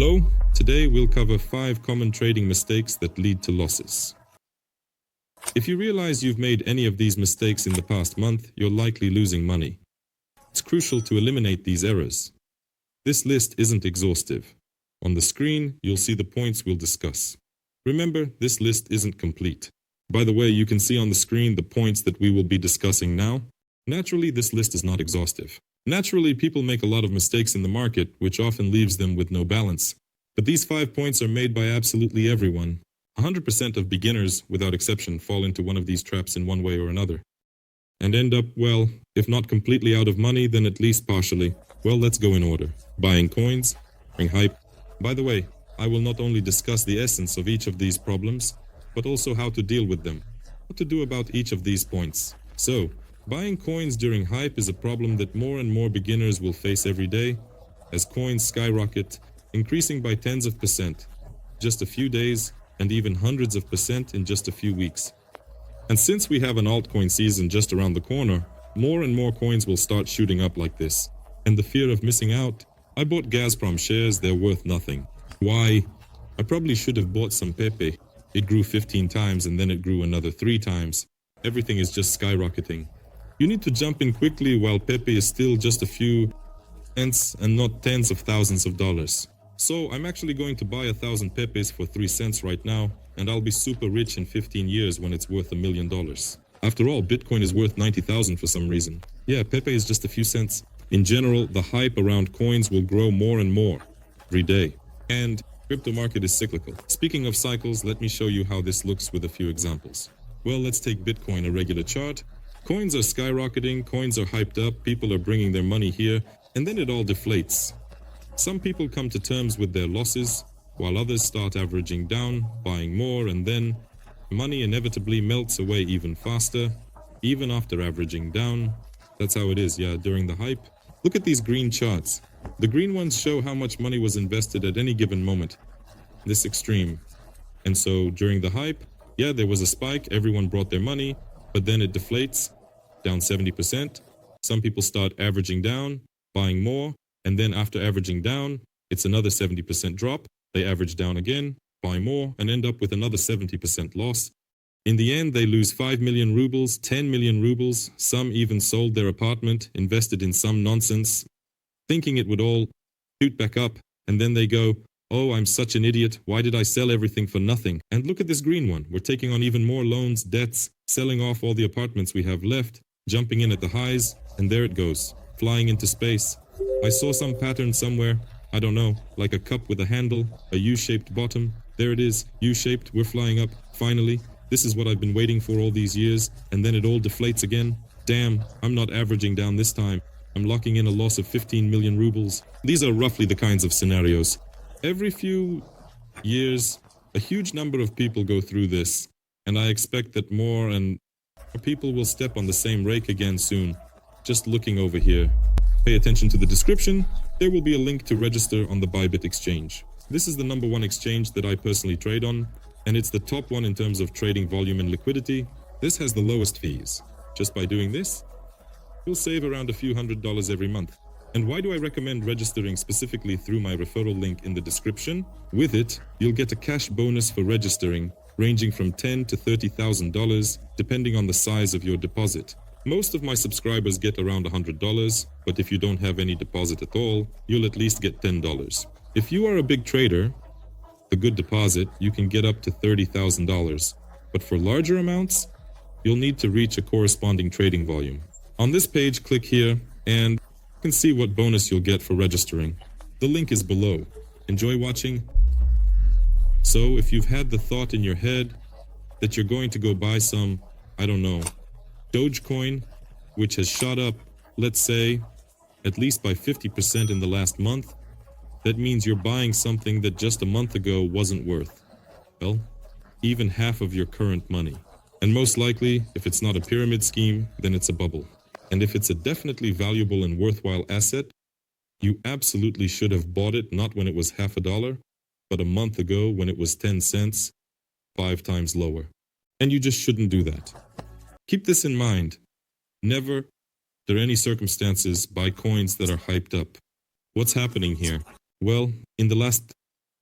Hello, today we'll cover 5 common trading mistakes that lead to losses. If you realize you've made any of these mistakes in the past month, you're likely losing money. It's crucial to eliminate these errors. This list isn't exhaustive. On the screen, you'll see the points we'll discuss. Remember, this list isn't complete. By the way, you can see on the screen the points that we will be discussing now. Naturally, this list is not exhaustive. Naturally, people make a lot of mistakes in the market, which often leaves them with no balance. But these 5 points are made by absolutely everyone. 100% of beginners, without exception, fall into one of these traps in one way or another. And end up, well, if not completely out of money, then at least partially. Well, let's go in order. Buying coins, buying hype. By the way, I will not only discuss the essence of each of these problems, but also how to deal with them, what to do about each of these points. So, buying coins during hype is a problem that more and more beginners will face every day, as coins skyrocket, increasing by tens of percent, just a few days, and even hundreds of percent in just a few weeks. And since we have an altcoin season just around the corner, more and more coins will start shooting up like this. And the fear of missing out. I bought Gazprom shares, they're worth nothing. Why? I probably should have bought some Pepe. It grew 15 times and then it grew another 3 times. Everything is just skyrocketing. You need to jump in quickly while Pepe is still just a few cents and not tens of thousands of dollars. So I'm actually going to buy 1,000 Pepes for 3 cents right now, and I'll be super rich in 15 years when it's worth $1 million. After all, Bitcoin is worth 90,000 for some reason. Yeah, Pepe is just a few cents. In general, the hype around coins will grow more and more every day. And crypto market is cyclical. Speaking of cycles, let me show you how this looks with a few examples. Well, let's take Bitcoin, a regular chart. Coins are skyrocketing, coins are hyped up, people are bringing their money here, and then it all deflates. Some people come to terms with their losses, while others start averaging down, buying more, and then money inevitably melts away even faster, even after averaging down. That's how it is, yeah, during the hype. Look at these green charts. The green ones show how much money was invested at any given moment. This extreme. And so during the hype, yeah, there was a spike, everyone brought their money, but then it deflates, down 70%. Some people start averaging down, buying more, and then after averaging down, it's another 70% drop. They average down again, buy more, and end up with another 70% loss. In the end, they lose 5 million rubles, 10 million rubles. Some even sold their apartment, invested in some nonsense, thinking it would all shoot back up. And then they go, oh, I'm such an idiot. Why did I sell everything for nothing? And look at this green one. We're taking on even more loans, debts, selling off all the apartments we have left, jumping in at the highs, and there it goes, flying into space. I saw some pattern somewhere, I don't know, like a cup with a handle, a U-shaped bottom. There it is, U-shaped, we're flying up, finally. This is what I've been waiting for all these years, and then it all deflates again. Damn, I'm not averaging down this time. I'm locking in a loss of 15 million rubles. These are roughly the kinds of scenarios. Every few years, a huge number of people go through this, and I expect that more and more people will step on the same rake again soon. Just looking over here. Pay attention to the description. There will be a link to register on the Bybit exchange. This is the #1 exchange that I personally trade on, and it's the top one in terms of trading volume and liquidity. This has the lowest fees. Just by doing this, you'll save around a few $100s every month. And why do I recommend registering specifically through my referral link in the description? With it, you'll get a cash bonus for registering, ranging from $10,000 to $30,000, depending on the size of your deposit. Most of my subscribers get around $100, but if you don't have any deposit at all, you'll at least get $10. If you are a big trader, a good deposit, you can get up to $30,000. But for larger amounts, you'll need to reach a corresponding trading volume. On this page, click here, and you can see what bonus you'll get for registering. The link is below. Enjoy watching. So if you've had the thought in your head that you're going to go buy some, I don't know, Dogecoin, which has shot up, let's say, at least by 50% in the last month, that means you're buying something that just a month ago wasn't worth, well, even half of your current money. And most likely, if it's not a pyramid scheme, then it's a bubble. And if it's a definitely valuable and worthwhile asset, you absolutely should have bought it not when it was half a dollar, but a month ago when it was 10 cents, 5 times lower. And you just shouldn't do that. Keep this in mind. Never, under any circumstances, buy coins that are hyped up. What's happening here? Well, in the last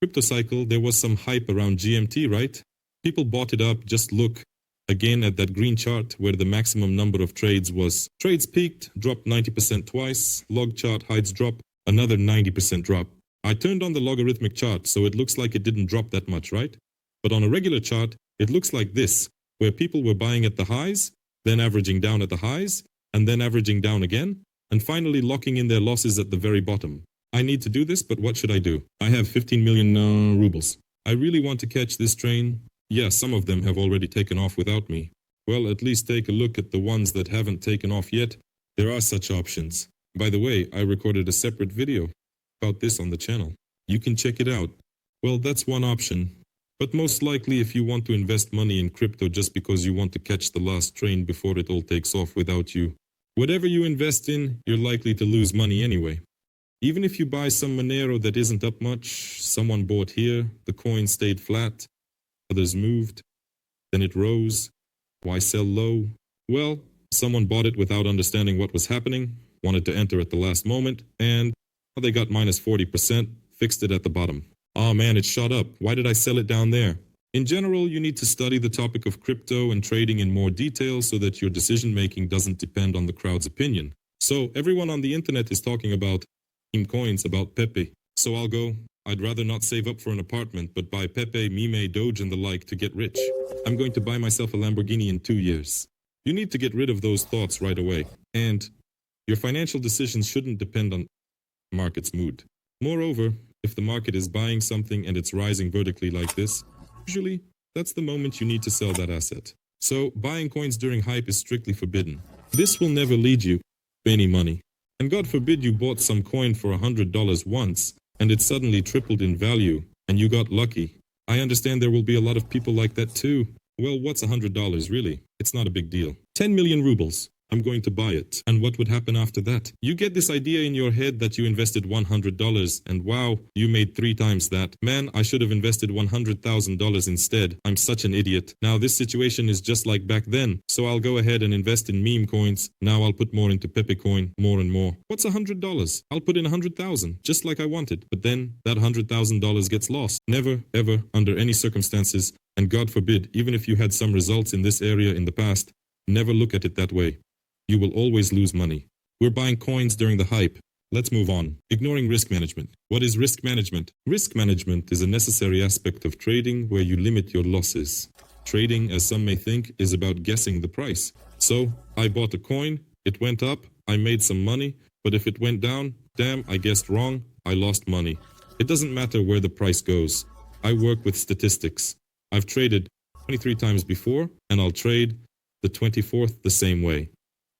Crypto cycle, there was some hype around GMT, right? People bought it up. Just look again at that green chart where the maximum number of trades was. Trades peaked, dropped 90% twice. Log chart hides drop, another 90% drop. I turned on the logarithmic chart, so it looks like it didn't drop that much, right? But on a regular chart, it looks like this, where people were buying at the highs, then averaging down at the highs, and then averaging down again, and finally locking in their losses at the very bottom. I need to do this, but what should I do? I have 15 million rubles. I really want to catch this train. Yeah, some of them have already taken off without me. Well, at least take a look at the ones that haven't taken off yet. There are such options. By the way, I recorded a separate video about this on the channel. You can check it out. Well, that's one option. But most likely if you want to invest money in crypto just because you want to catch the last train before it all takes off without you, whatever you invest in, you're likely to lose money anyway. Even if you buy some Monero that isn't up much, someone bought here, the coin stayed flat, others moved, then it rose. Why sell low? Well, someone bought it without understanding what was happening, wanted to enter at the last moment, and they got minus 40%, fixed it at the bottom. Oh man, it shot up. Why did I sell it down there? In general, you need to study the topic of crypto and trading in more detail so that your decision making doesn't depend on the crowd's opinion. So everyone on the internet is talking about meme coins, about Pepe. So I'll go. I'd rather not save up for an apartment, but buy Pepe, Meme, Doge and the like to get rich. I'm going to buy myself a Lamborghini in 2 years. You need to get rid of those thoughts right away. And your financial decisions shouldn't depend on the market's mood. Moreover, if the market is buying something and it's rising vertically like this, usually that's the moment you need to sell that asset. So buying coins during hype is strictly forbidden. This will never lead you to any money. And God forbid you bought some coin for $100 once and it suddenly tripled in value and you got lucky. I understand there will be a lot of people like that too. Well, what's $100 really? It's not a big deal. 10 million rubles. I'm going to buy it. And what would happen after that? You get this idea in your head that you invested $100 and wow, you made 3 times that. Man, I should have invested $100,000 instead. I'm such an idiot. Now this situation is just like back then. So I'll go ahead and invest in meme coins. Now I'll put more into Pepe coin, more and more. What's $100? I'll put in 100,000, just like I wanted. But then that $100,000 gets lost. Never, ever, under any circumstances, and God forbid, even if you had some results in this area in the past, never look at it that way. You will always lose money. We're buying coins during the hype. Let's move on. Ignoring risk management. What is risk management? Risk management is a necessary aspect of trading where you limit your losses. Trading, as some may think, is about guessing the price. So, I bought a coin, it went up, I made some money, but if it went down, damn, I guessed wrong, I lost money. It doesn't matter where the price goes. I work with statistics. I've traded 23 times before, and I'll trade the 24th the same way.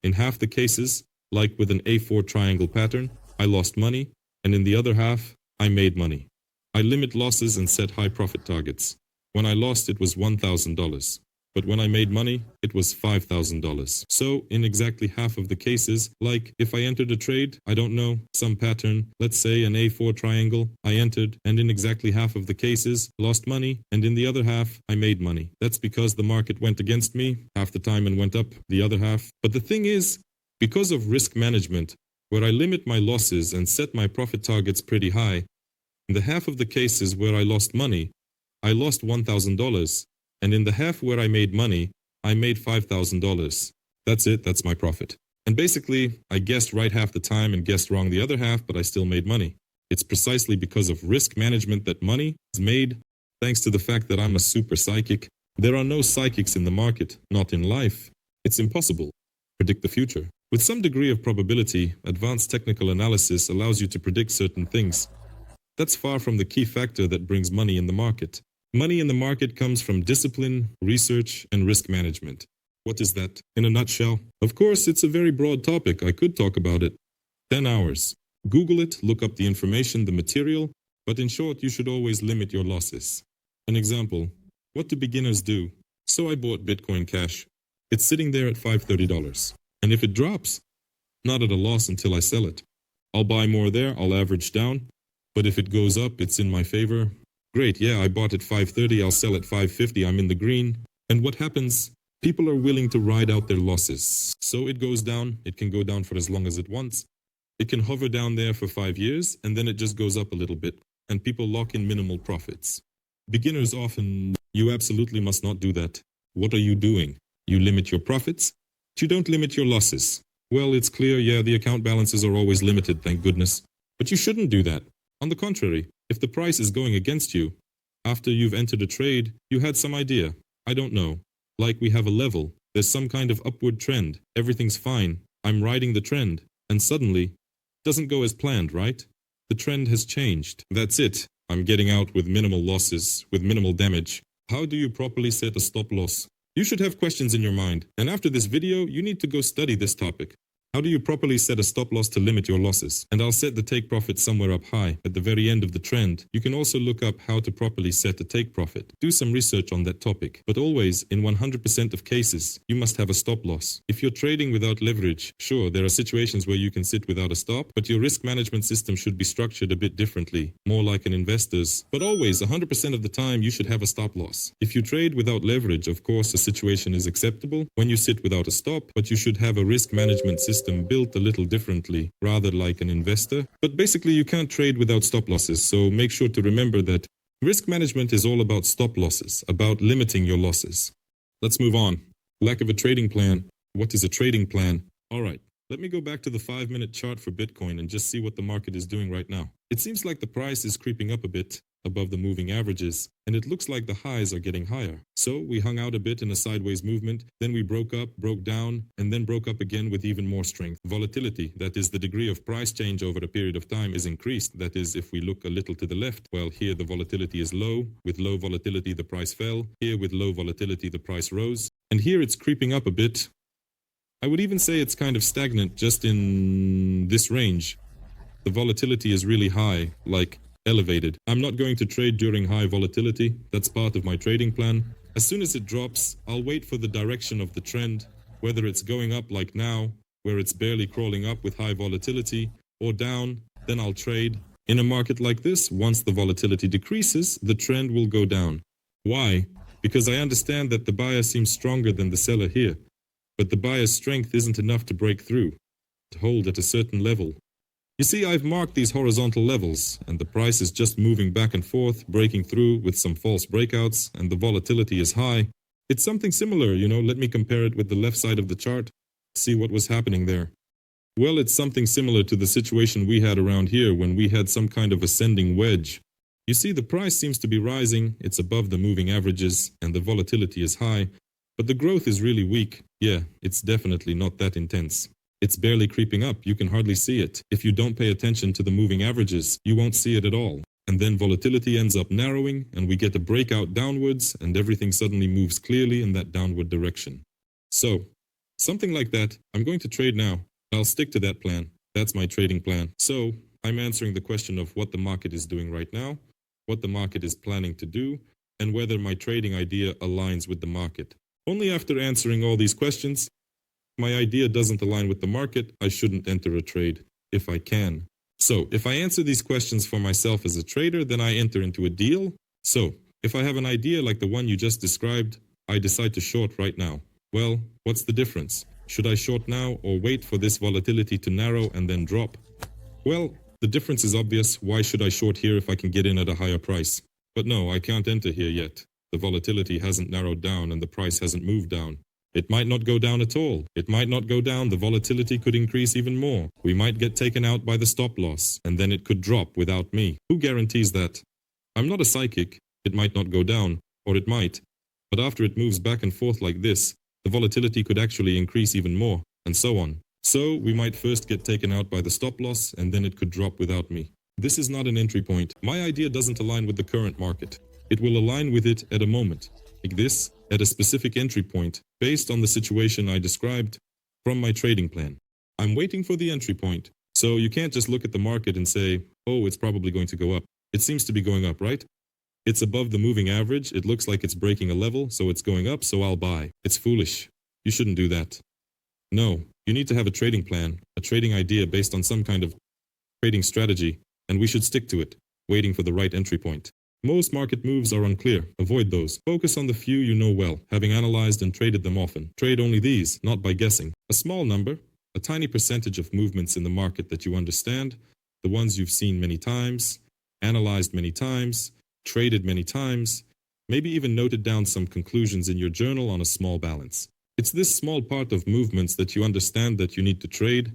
In half the cases, like with an A4 triangle pattern, I lost money, and in the other half, I made money. I limit losses and set high profit targets. When I lost, it was $1,000. But when I made money, it was $5,000. So, in exactly half of the cases, like if I entered a trade, I don't know, some pattern, let's say an A4 triangle, I entered, and in exactly half of the cases, lost money, and in the other half, I made money. That's because the market went against me half the time and went up the other half. But the thing is, because of risk management, where I limit my losses and set my profit targets pretty high, in the half of the cases where I lost money, I lost $1,000. And in the half where I made money, I made $5,000. That's it, that's my profit. And basically, I guessed right half the time and guessed wrong the other half, but I still made money. It's precisely because of risk management that money is made, thanks to the fact that I'm a super psychic. There are no psychics in the market, not in life. It's impossible to predict the future. With some degree of probability, advanced technical analysis allows you to predict certain things. That's far from the key factor that brings money in the market. Money in the market comes from discipline, research, and risk management. What is that in a nutshell? Of course, it's a very broad topic. I could talk about it 10 hours. Google it, look up the information, the material, but in short, you should always limit your losses. An example, what do beginners do? So I bought Bitcoin Cash. It's sitting there at $530. And if it drops, not at a loss until I sell it. I'll buy more there, I'll average down, but if it goes up, it's in my favor. Great, yeah, I bought at $530, I'll sell at $550, I'm in the green. And what happens? People are willing to ride out their losses. So it goes down, it can go down for as long as it wants. It can hover down there for 5 years, and then it just goes up a little bit. and people lock in minimal profits. Beginners often, you absolutely must not do that. What are you doing? You limit your profits? But you don't limit your losses. Well, it's clear, yeah, the account balances are always limited, thank goodness. But you shouldn't do that. On the contrary, if the price is going against you, after you've entered a trade, you had some idea. I don't know. Like we have a level, there's some kind of upward trend, everything's fine, I'm riding the trend, and suddenly, doesn't go as planned, right? The trend has changed. That's it. I'm getting out with minimal losses, with minimal damage. How do you properly set a stop loss? You should have questions in your mind, and after this video, you need to go study this topic. How do you properly set a stop loss to limit your losses? And I'll set the take profit somewhere up high, at the very end of the trend. You can also look up how to properly set a take profit. Do some research on that topic. But always, in 100% of cases, you must have a stop loss. If you're trading without leverage, sure, there are situations where you can sit without a stop, but your risk management system should be structured a bit differently, more like an investor's. But always, 100% of the time, you should have a stop loss. If you trade without leverage, of course, a situation is acceptable when you sit without a stop, but you should have a risk management system built a little differently, rather like an investor. But basically you can't trade without stop losses, so make sure to remember that risk management is all about stop losses, about limiting your losses. Let's move on. Lack of a trading plan. What is a trading plan? Alright, let me go back to the 5-minute chart for Bitcoin and just see what the market is doing right now. It seems like the price is creeping up a bit above the moving averages, and it looks like the highs are getting higher. So we hung out a bit in a sideways movement, then we broke up, broke down, and then broke up again with even more strength. Volatility, that is the degree of price change over a period of time, is increased. That is, if we look a little to the left, well, here the volatility is low. With low volatility the price fell. Here with low volatility the price rose. And here it's creeping up a bit. I would even say it's kind of stagnant just in this range. The volatility is really high, like elevated. I'm not going to trade during high volatility. That's part of my trading plan. As soon as it drops, I'll wait for the direction of the trend, whether it's going up like now, where it's barely crawling up with high volatility, or down, then I'll trade. In a market like this, once the volatility decreases, the trend will go down. Why? Because I understand that the buyer seems stronger than the seller here, but the buyer's strength isn't enough to break through, to hold at a certain level. You see, I've marked these horizontal levels, and the price is just moving back and forth, breaking through with some false breakouts, and the volatility is high. It's something similar, let me compare it with the left side of the chart, see what was happening there. Well, it's something similar to the situation we had around here when we had some kind of ascending wedge. You see, the price seems to be rising, it's above the moving averages, and the volatility is high, but the growth is really weak. Yeah, it's definitely not that intense. It's barely creeping up, you can hardly see it. If you don't pay attention to the moving averages, you won't see it at all. And then volatility ends up narrowing, and we get a breakout downwards, and everything suddenly moves clearly in that downward direction. So, something like that, I'm going to trade now. I'll stick to that plan. That's my trading plan. So, I'm answering the question of what the market is doing right now, what the market is planning to do, and whether my trading idea aligns with the market. Only after answering all these questions, my idea doesn't align with the market, I shouldn't enter a trade, if I can. So, if I answer these questions for myself as a trader, then I enter into a deal. So, if I have an idea like the one you just described, I decide to short right now. Well, what's the difference? Should I short now or wait for this volatility to narrow and then drop? Well, the difference is obvious. Why should I short here if I can get in at a higher price? But no, I can't enter here yet. The volatility hasn't narrowed down and the price hasn't moved down. It might not go down at all. It might not go down. The volatility could increase even more. We might get taken out by the stop loss, and then it could drop without me. Who guarantees that? I'm not a psychic. It might not go down, or it might. But after it moves back and forth like this, the volatility could actually increase even more, and so on. So we might first get taken out by the stop loss, and then it could drop without me. This is not an entry point. My idea doesn't align with the current market. It will align with it at a moment, like this, at a specific entry point, based on the situation I described from my trading plan. I'm waiting for the entry point, so you can't just look at the market and say, oh, it's probably going to go up. It seems to be going up, right? It's above the moving average, it looks like it's breaking a level, so it's going up, so I'll buy. It's foolish. You shouldn't do that. No, you need to have a trading plan, a trading idea based on some kind of trading strategy, and we should stick to it, waiting for the right entry point. Most market moves are unclear. Avoid those. Focus on the few you know well, having analyzed and traded them often. Trade only these, not by guessing. A small number, a tiny percentage of movements in the market that you understand, the ones you've seen many times, analyzed many times, traded many times, maybe even noted down some conclusions in your journal on a small balance. It's this small part of movements that you understand that you need to trade.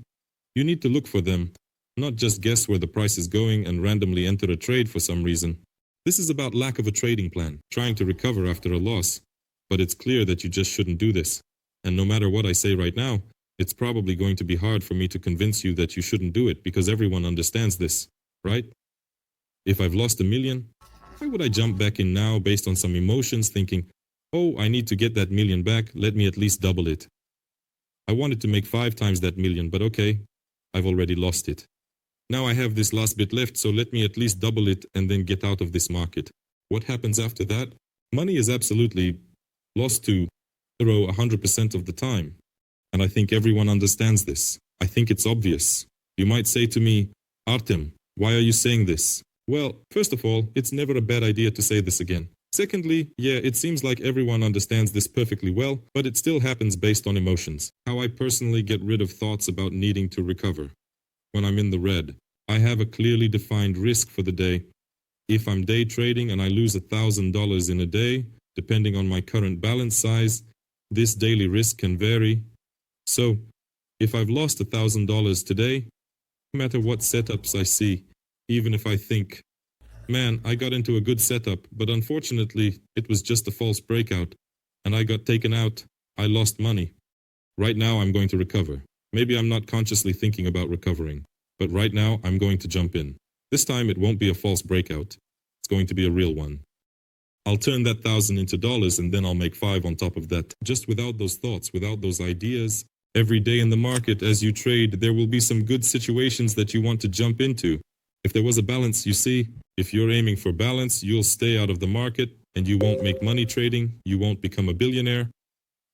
You need to look for them, not just guess where the price is going and randomly enter a trade for some reason. This is about lack of a trading plan, trying to recover after a loss. But it's clear that you just shouldn't do this. And no matter what I say right now, it's probably going to be hard for me to convince you that you shouldn't do it because everyone understands this, right? If I've lost $1 million, why would I jump back in now based on some emotions thinking, oh, I need to get that $1 million back, let me at least double it. I wanted to make 5 times that $1 million, but okay, I've already lost it. Now I have this last bit left, so let me at least double it and then get out of this market. What happens after that? Money is absolutely lost to 100% of the time. And I think everyone understands this. I think it's obvious. You might say to me, Artem, why are you saying this? Well, first of all, it's never a bad idea to say this again. Secondly, yeah, it seems like everyone understands this perfectly well, but it still happens based on emotions. How I personally get rid of thoughts about needing to recover. When I'm in the red, I have a clearly defined risk for the day. If I'm day trading and I lose $1,000 in a day, depending on my current balance size, this daily risk can vary. So, if I've lost $1,000 today, no matter what setups I see, even if I think, man, I got into a good setup, but unfortunately, it was just a false breakout, and I got taken out, I lost money. Right now, I'm going to recover. Maybe I'm not consciously thinking about recovering, but right now, I'm going to jump in. This time, it won't be a false breakout. It's going to be a real one. I'll turn that 1,000 into dollars, and then I'll make 5 on top of that. Just without those thoughts, without those ideas. Every day in the market, as you trade, there will be some good situations that you want to jump into. If there was a balance, you see, if you're aiming for balance, you'll stay out of the market and you won't make money trading, you won't become a billionaire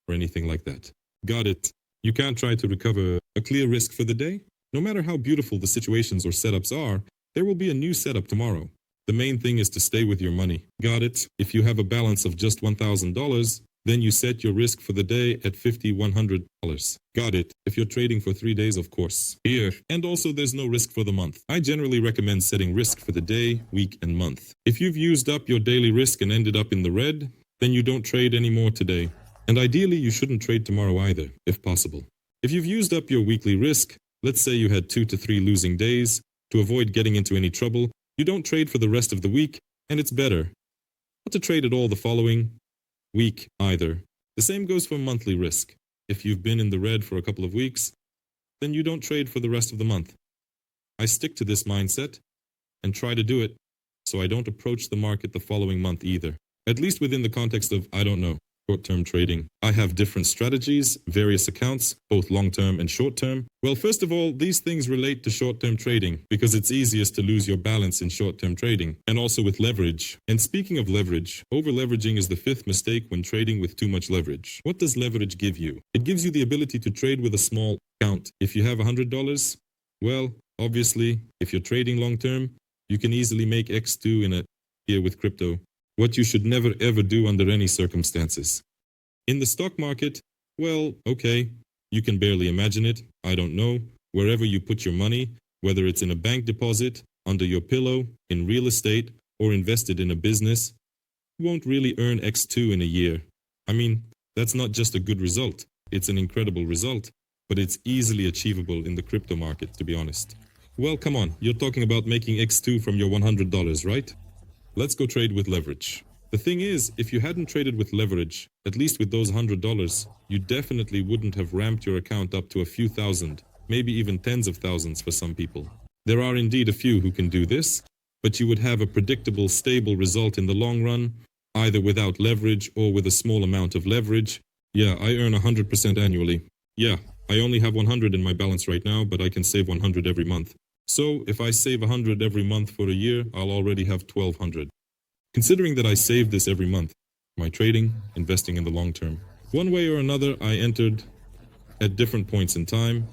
or anything like that. Got it. You can't try to recover a clear risk for the day. No matter how beautiful the situations or setups are, there will be a new setup tomorrow. The main thing is to stay with your money. Got it? If you have a balance of just $1,000, then you set your risk for the day at $100. Got it. If you're trading for 3 days, of course. Here. And also there's no risk for the month. I generally recommend setting risk for the day, week, and month. If you've used up your daily risk and ended up in the red, then you don't trade anymore today. And ideally, you shouldn't trade tomorrow either, if possible. If you've used up your weekly risk, let's say you had 2 to 3 losing days, to avoid getting into any trouble, you don't trade for the rest of the week, and it's better not to trade at all the following week either. The same goes for monthly risk. If you've been in the red for a couple of weeks, then you don't trade for the rest of the month. I stick to this mindset and try to do it so I don't approach the market the following month either. At least within the context of, I don't know, short-term trading. I have different strategies, various accounts, both long-term and short-term. Well, first of all, these things relate to short-term trading because it's easiest to lose your balance in short-term trading and also with leverage. And speaking of leverage, over-leveraging is the 5th mistake when trading with too much leverage. What does leverage give you? It gives you the ability to trade with a small account. If you have $100, well, obviously, if you're trading long-term, you can easily make X2 in a year with crypto. What you should never ever do under any circumstances. In the stock market, well, okay, you can barely imagine it, I don't know, wherever you put your money, whether it's in a bank deposit, under your pillow, in real estate, or invested in a business, you won't really earn X2 in a year. I mean, that's not just a good result, it's an incredible result, but it's easily achievable in the crypto market, to be honest. Well, come on, you're talking about making X2 from your $100, right? Let's go trade with leverage. The thing is, if you hadn't traded with leverage, at least with those $100, you definitely wouldn't have ramped your account up to a few thousand, maybe even tens of thousands for some people. There are indeed a few who can do this, but you would have a predictable, stable result in the long run, either without leverage or with a small amount of leverage. Yeah, I earn 100% annually. Yeah, I only have 100 in my balance right now, but I can save 100 every month. So, if I save 100 every month for a year, I'll already have 1,200. Considering that I save this every month, my trading, investing in the long term. One way or another, I entered at different points in time,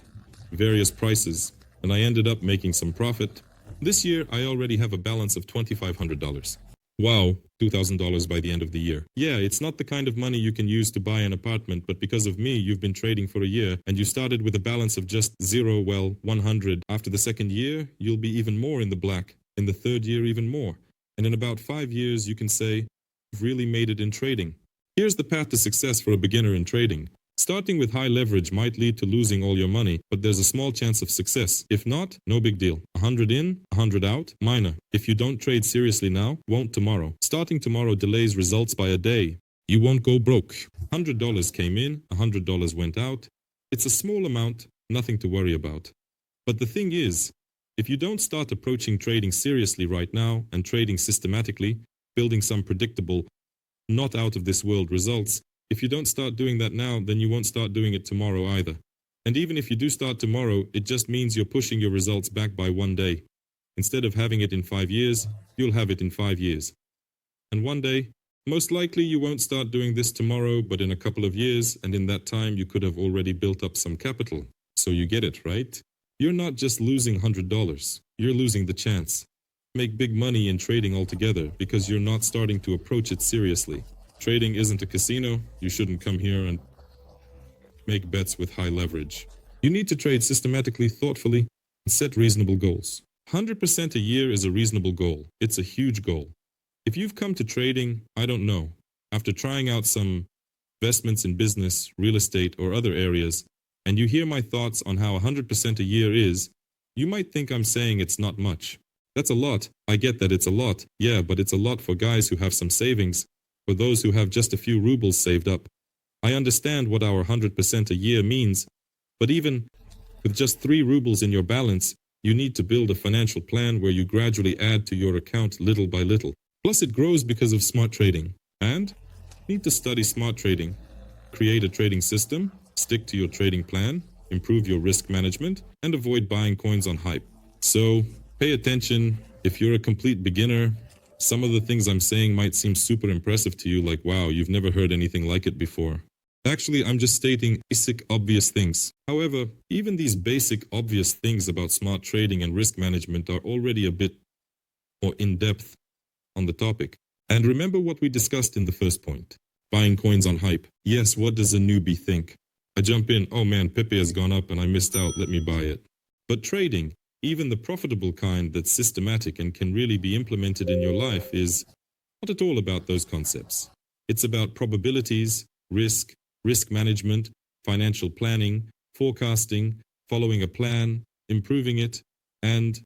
various prices, and I ended up making some profit. This year, I already have a balance of $2,500. Wow, $2,000 by the end of the year. Yeah, it's not the kind of money you can use to buy an apartment, but because of me, you've been trading for a year, and you started with a balance of just 0, well, 100. After the second year, you'll be even more in the black. in the third year even more, and in about 5 years you can say, "I've really made it in trading." Here's the path to success for a beginner in trading. Starting with high leverage might lead to losing all your money, but there's a small chance of success. If not, no big deal. 100 in, 100 out, minor. If you don't trade seriously now, won't tomorrow. Starting tomorrow delays results by a day. You won't go broke. $100 came in, $100 went out. It's a small amount, nothing to worry about. But the thing is, if you don't start approaching trading seriously right now and trading systematically, building some predictable, not out of this world results, if you don't start doing that now, then you won't start doing it tomorrow either. And even if you do start tomorrow, it just means you're pushing your results back by 1 day. Instead of having it in 5 years, you'll have it in 5 years. And one day, most likely you won't start doing this tomorrow, but in a couple of years, and in that time you could have already built up some capital. So you get it, right? You're not just losing $100, you're losing the chance. Make big money in trading altogether because you're not starting to approach it seriously. Trading isn't a casino. You shouldn't come here and make bets with high leverage. You need to trade systematically, thoughtfully, and set reasonable goals. 100% a year is a reasonable goal. It's a huge goal. If you've come to trading, I don't know, after trying out some investments in business, real estate, or other areas, and you hear my thoughts on how 100% a year is, you might think I'm saying it's not much. That's a lot. I get that it's a lot. Yeah, but it's a lot for guys who have some savings, for those who have just a few rubles saved up. I understand what our 100% a year means, but even with just 3 rubles in your balance, you need to build a financial plan where you gradually add to your account little by little. Plus it grows because of smart trading. And you need to study smart trading, create a trading system, stick to your trading plan, improve your risk management, and avoid buying coins on hype. So pay attention. If you're a complete beginner, some of the things I'm saying might seem super impressive to you, like, wow, you've never heard anything like it before. Actually, I'm just stating basic, obvious things. However, even these basic, obvious things about smart trading and risk management are already a bit more in-depth on the topic. And remember what we discussed in the first point. Buying coins on hype. Yes, what does a newbie think? I jump in, oh man, Pepe has gone up and I missed out, let me buy it. But trading, even the profitable kind that's systematic and can really be implemented in your life, is not at all about those concepts. It's about probabilities, risk management, financial planning, forecasting, following a plan, improving it, and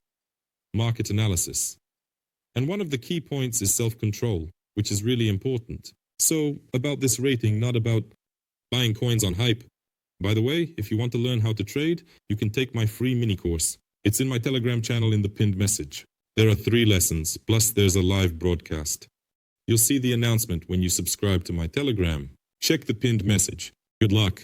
market analysis. And one of the key points is self-control, which is really important. So, about this rating, not about buying coins on hype. By the way, if you want to learn how to trade, you can take my free mini course. It's in my Telegram channel in the pinned message. There are 3 lessons, plus there's a live broadcast. You'll see the announcement when you subscribe to my Telegram. Check the pinned message. Good luck.